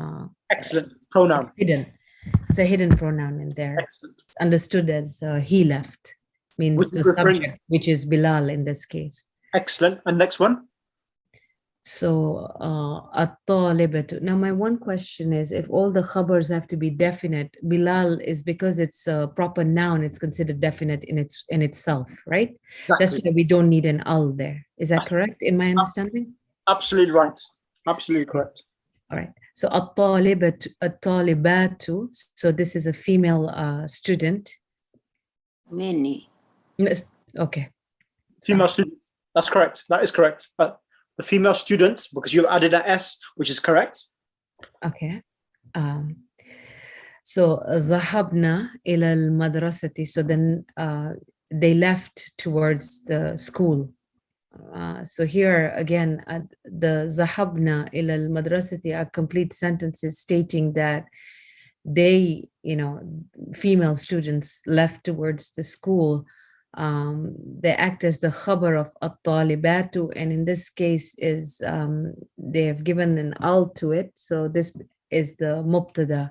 excellent pronoun. It's a hidden pronoun in there. Excellent. It's understood as he left, means the subject, which is Bilal in this case. Excellent. And next one. So at-talibatu. Now my one question is, if all the khabars have to be definite, Bilal is, because it's a proper noun, it's considered definite in itself, right? Exactly. That's why we don't need an al there. Is that correct in my understanding? Absolutely right. Absolutely correct. All right. So at-talibatu. So this is a female student. Many. Okay. Female student. That's correct. That is correct. The female students, because you've added an S, which is correct. Okay. So zahabna ila al-madrasati. So then they left towards the school. So here again, the zahabna ila al-madrasati are complete sentences stating that they, female students left towards the school. They act as the khabar of at-talibatu, and in this case is they have given an al to it, so this is the mubtada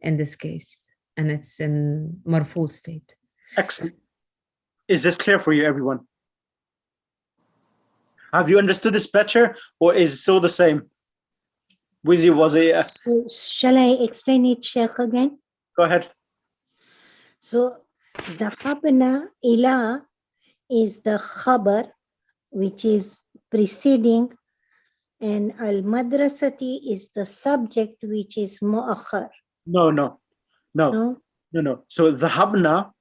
in this case, and it's in marfu state. Excellent. Is this clear for you, everyone? Have you understood this better, or is it still the same? Wizi, was it? So, shall I explain it, Sheikh, again? Go ahead. So the khabna ila is the khabar, which is preceding, and al-madrasati is the subject, which is mu'akhar. No. So the habna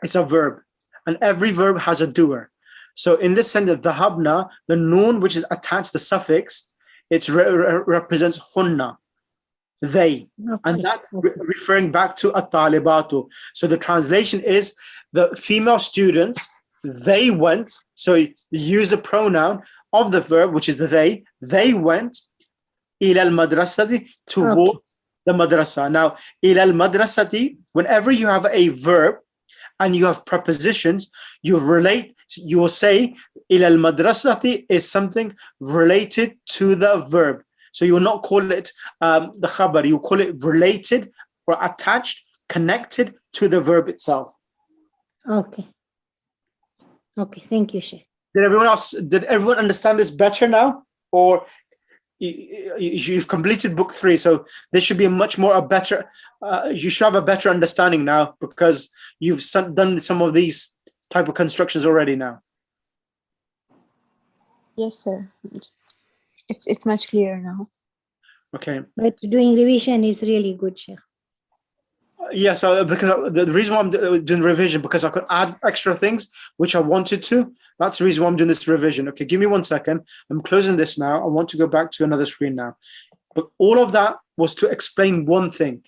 is a verb, and every verb has a doer. So in this sentence, the habna, the noon which is attached, the suffix, it represents hunna, they, and that's referring back to at-talibatu. So the translation is the female students, they went. So you use the pronoun of the verb, which is the they went ila al-madrasati, The madrasa. Now, ila al-madrasati, whenever you have a verb and you have prepositions, you will say ila al-madrasati is something related to the verb. So you will not call it the khabar, you call it related or attached, connected to the verb itself. Okay. Okay, thank you, Sheikh. Did everyone understand this better now? Or you've completed book 3, so there should be you should have a better understanding now, because you've done some of these type of constructions already now. Yes, sir. It's much clearer now. Okay. But doing revision is really good, Sheikh. Yeah, so because the reason why I'm doing revision, because I could add extra things which I wanted to. That's the reason why I'm doing this revision. Okay, give me 1 second. I'm closing this now. I want to go back to another screen now. But all of that was to explain one thing.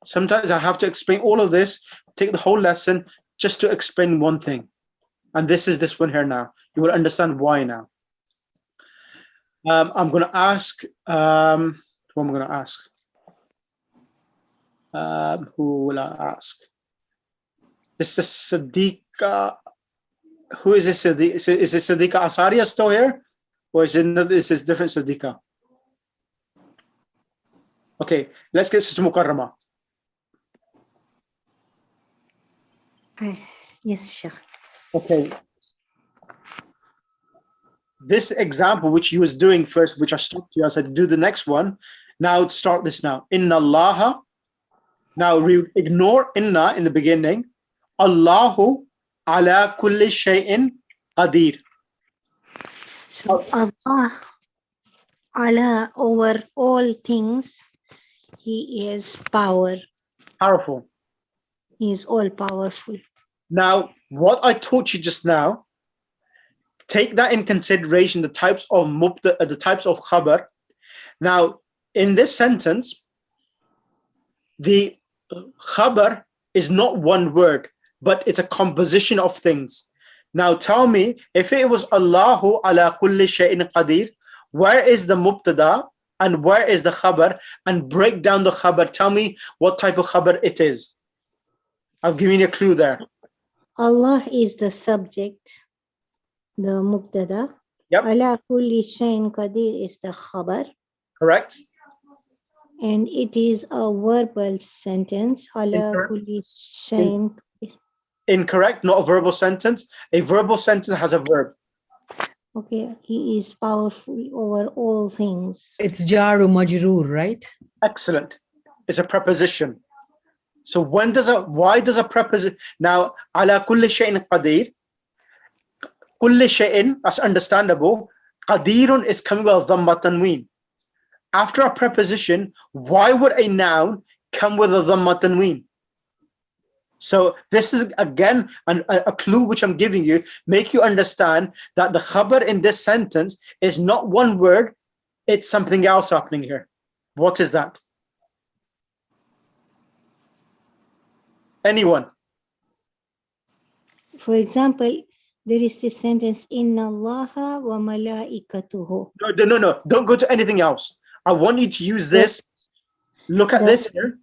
Sometimes I have to explain all of this, take the whole lesson just to explain one thing. And this is this one here now. You will understand why now. I'm going to ask, who am I going to ask? Who will I ask? This is Sadiqa. Who is this? Is it Sadiqa Asaria still here? Or is this different Sadiqa? Okay, let's get Sister Mukarrama. Yes, Sheikh. Okay. This example, which you was doing first, which I stopped you, I said, do the next one. Now start this now. Inna Allaha. Now ignore inna in the beginning. Allahu ala kulli shay'in qadir. So Allah, Allah over all things, He is Powerful. He is all powerful. Now, what I taught you just now, take that in consideration, the types of the types of khabar. Now, in this sentence, the khabar is not one word, but it's a composition of things. Now tell me, if it was Allahu ala kulli shay'in qadir, where is the mubtada and where is the khabar? And break down the khabar. Tell me what type of khabar it is. I've given you a clue there. Allah is the subject, the mubtada. Yep. Ala kulli shay'in qadir is the khabar. Correct. And it is a verbal sentence. Ala kulli shay'in. Incorrect, not a verbal sentence. A verbal sentence has a verb. Okay, He is powerful over all things. It's jaru majroor, right? Excellent. It's a preposition. So why does a preposition now ala kulli shay'in qadir? Kulli shay'in, that's understandable. Qadirun is coming with dhamma tanween. After a preposition, why would a noun come with a dhamma tanween? So this is again a clue which I'm giving you, make you understand that the khabar in this sentence is not one word, it's something else happening here. What is that? Anyone? For example, there is this sentence, Inna Allaha wa malaikatuhu. No, don't go to anything else. I want you to use this. Look at this here.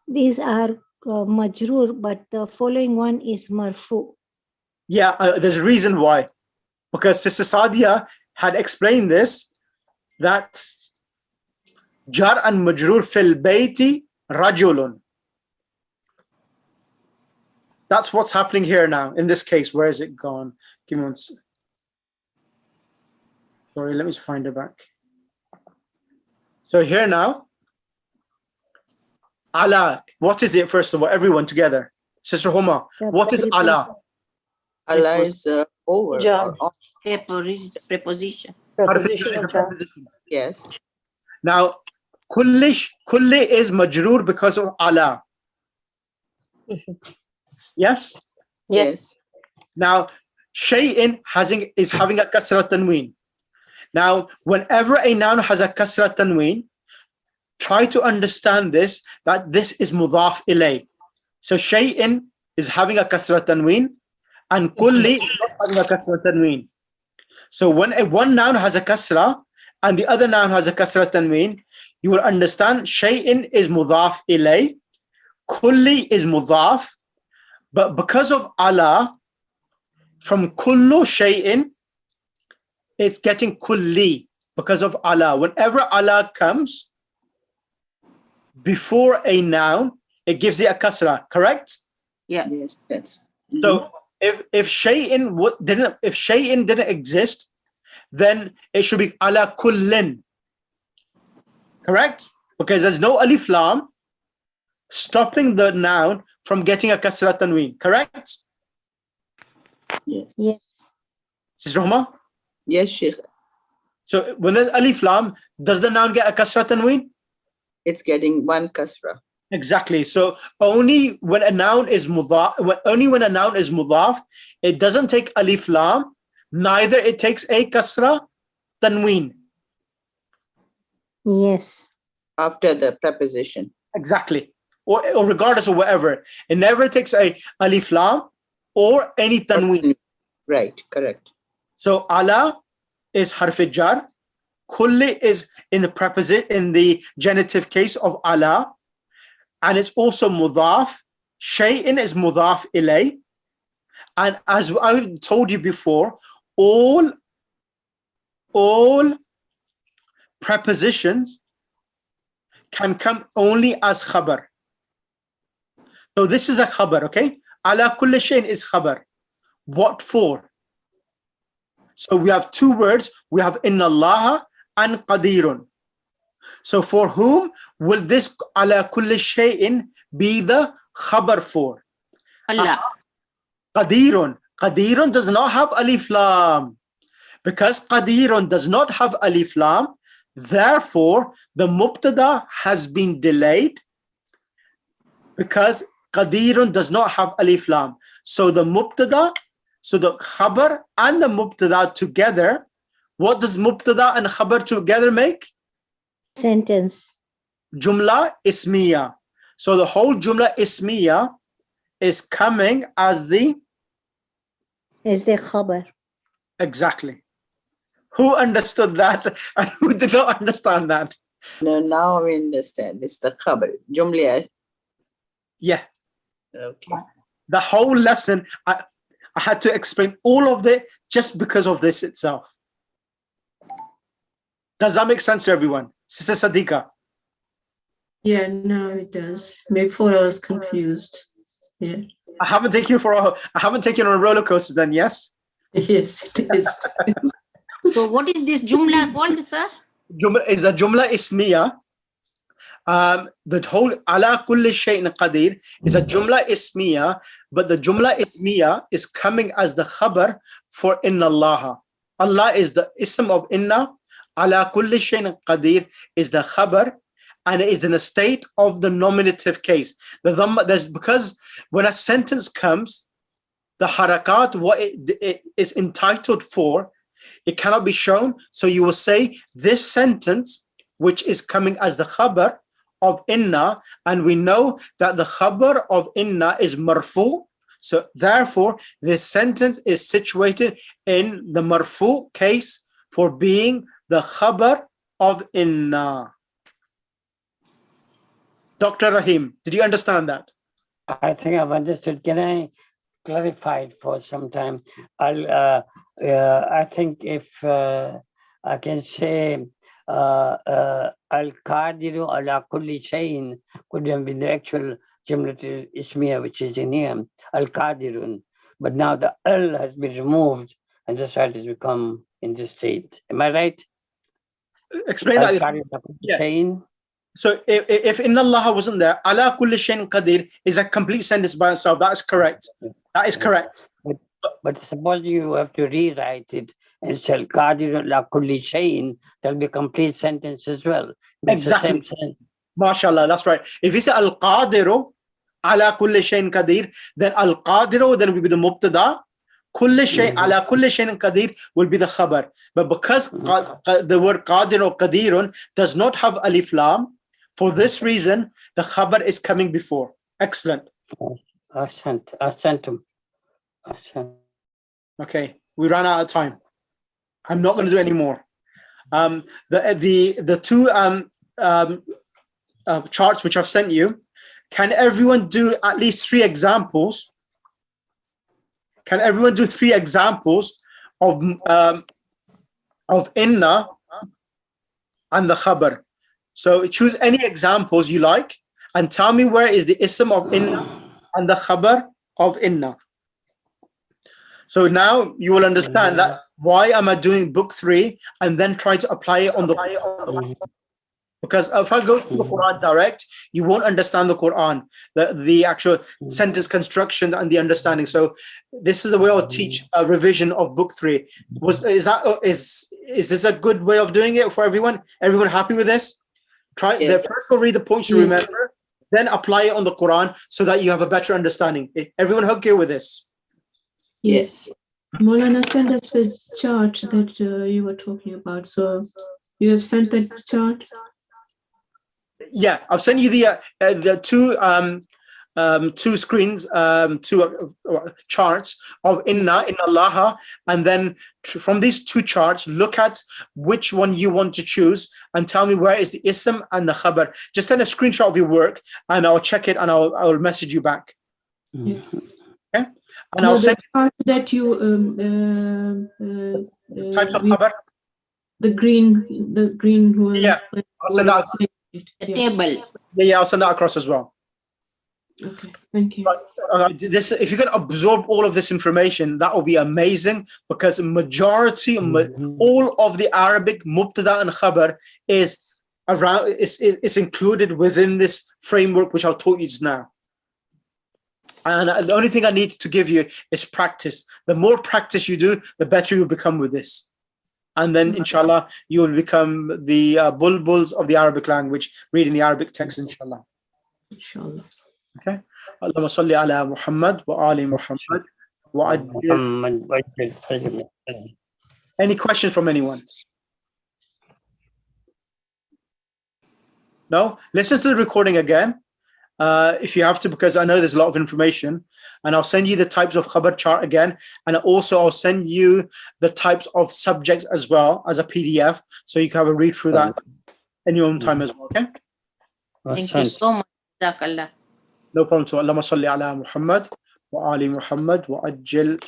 These are majroor, but the following one is marfu. Yeah, there's a reason why. Because Sister Sadia had explained this, that jar and majroor fil bayti rajulun. That's what's happening here now. In this case, where is it gone? Give me one second. Sorry, let me find it back. So here now, Allah, what is it first of all? Everyone together. Sister Homa, what is Allah? Allah is over. Jar. Or Preposition. Preposition is a preposition. yes. Now, kulli is majroor because of Allah. Yes? Yes. Now, shay'in is having a kasra tanween. Now, whenever a noun has a kasra tanween, try to understand this, that this is mudaf ilay. So shay'in is having a kasra tanween, and kulli is not having a kasra tanween. So when one noun has a kasra and the other noun has a kasra tanween, you will understand shay'in is mudaf ilay, kulli is mudaf, but because of ala, from kullu shay'in, it's getting kulli because of ala. Whenever ala comes before a noun, it gives it a kasra, correct? Yeah. Yes, that's. So if shay'in didn't exist, then it should be ala kullin, correct? Because there's no alif lam stopping the noun from getting a kasra tanween, correct? Yes. Yes. Sis Rahma? Yes, Sheikh. So when there's alif lam, does the noun get a kasra tanween? It's getting one kasra. Exactly. So only when a noun is mudaf, it doesn't take alif lam, neither it takes a kasra tanween. Yes. After the preposition. Exactly. Or regardless of whatever. It never takes a alif lam or any tanween. Right, correct. So ala is harf jar. Kulli is in the genitive case of ala. And it's also mudaf. Shay'in is mudaf ilay. And as I told you before, all prepositions can come only as khabar. So this is a khabar, okay? Ala kulli shay'in is khabar. What for? So we have two words. We have inna Allah and qadirun. So for whom will this ala kulli shay'in be the khabar for? Allah. Qadirun. Qadirun does not have alif lam. Because qadirun does not have alif lam, therefore the mubtada has been delayed because qadirun does not have alif lam. So the mubtada, so the khabar and the mubtada together, what does mubtada and khabar together make? Sentence. Jumla ismiya. So the whole jumla ismiya is coming as the khabar. Exactly. Who understood that and who did not understand that? No, now we understand. It's the khabar. Jumla. Yeah. Okay. The whole lesson, I had to explain all of it just because of this itself. Does that make sense to everyone? Sister Sadiqa? Yeah, now it does. Before I was confused. Yeah. I haven't taken you on a roller coaster then, yes? Yes, it is. So what is this jumla called, sir? Jumla is a jumla ismiya. The whole ala kulli shay'in qadir is a jumla ismiya, but the jumla ismiya is coming as the khabar for inna Allah. Allah is the ism of inna. Ala kulli shay'in qadir is the khabar, and it is in a state of the nominative case. Because when a sentence comes, the harakat, what it is entitled for, it cannot be shown. So you will say this sentence, which is coming as the khabar of inna, and we know that the khabar of inna is marfu. So therefore, this sentence is situated in the marfu case for being the khabar of inna. Dr. Rahim, did you understand that? I think I've understood. Can I clarify it for some time? I think if I can say al-qadiru ala kulli shay'in could have been the actual jumlatul ismiya, which is in here, al-qadirun. But now the al has been removed and this word has become in this state. Am I right? Explain that. Yeah. So if inna Allah wasn't there, ala kulli shay'in qadir is a complete sentence by itself. That is correct. That is correct. But suppose you have to rewrite it and say al-qadiru ala kulli shay'in, there'll be a complete sentence as well. Makes exactly. The same sense. MashaAllah, that's right. If you say al-qadiru ala kulli shay'in qadir, then al-qadiru then will be the mubtada. Kulli shay ala kulli shay'in qadir will be the khabar. But because the word qadir or qadirun does not have alif lam, for this reason, the khabar is coming before. Excellent. Ahsantum. Okay, we ran out of time. I'm not going to do any more. The two charts which I've sent you, can everyone do at least 3 examples? Can everyone do 3 examples of inna and the khabar? So choose any examples you like and tell me where is the ism of inna and the khabar of inna. So now you will understand that why am I doing book 3 and then try to apply it on the because if I go to the Quran direct, you won't understand the Quran, the actual sentence construction and the understanding. So this is the way I'll teach a revision of book 3. Is this a good way of doing it for everyone? Everyone happy with this? Try first we'll read the points you remember, then apply it on the Quran so that you have a better understanding. Everyone okay with this? Yes. Maulana, send us the chart that you were talking about. So you have sent that chart? Yeah, I'll send you the two screens, two charts of inna Allah, and then from these 2 charts, look at which one you want to choose and tell me where is the ism and the khabar. Just send a screenshot of your work and I'll check it and I'll message you back. Yeah. Okay, and I'll send that you types of khabar. The green one. Yeah, I'll send that. Table. Yeah, I'll send that across as well. Okay, thank you. This, if you can absorb all of this information, that will be amazing, because majority, all of the Arabic mubtada and khabar is around, is included within this framework which I'll taught you just now. And the only thing I need to give you is practice. The more practice you do, the better you'll become with this. And then, inshallah, you will become the bulbuls of the Arabic language, reading the Arabic text, inshallah. Inshallah. Okay. Allahumma salli ala Muhammad wa ali Muhammad wa ajil. Any questions from anyone? No? Listen to the recording again, if you have to, because I know there's a lot of information. And I'll send you the types of khabar chart again. And also I'll send you the types of subjects as well as a PDF. So you can have a read through that in your own time as well, okay? Thank you so much. Jazakallah. No problem. So Allahumma salli ala Muhammad wa ali Muhammad wa ajil.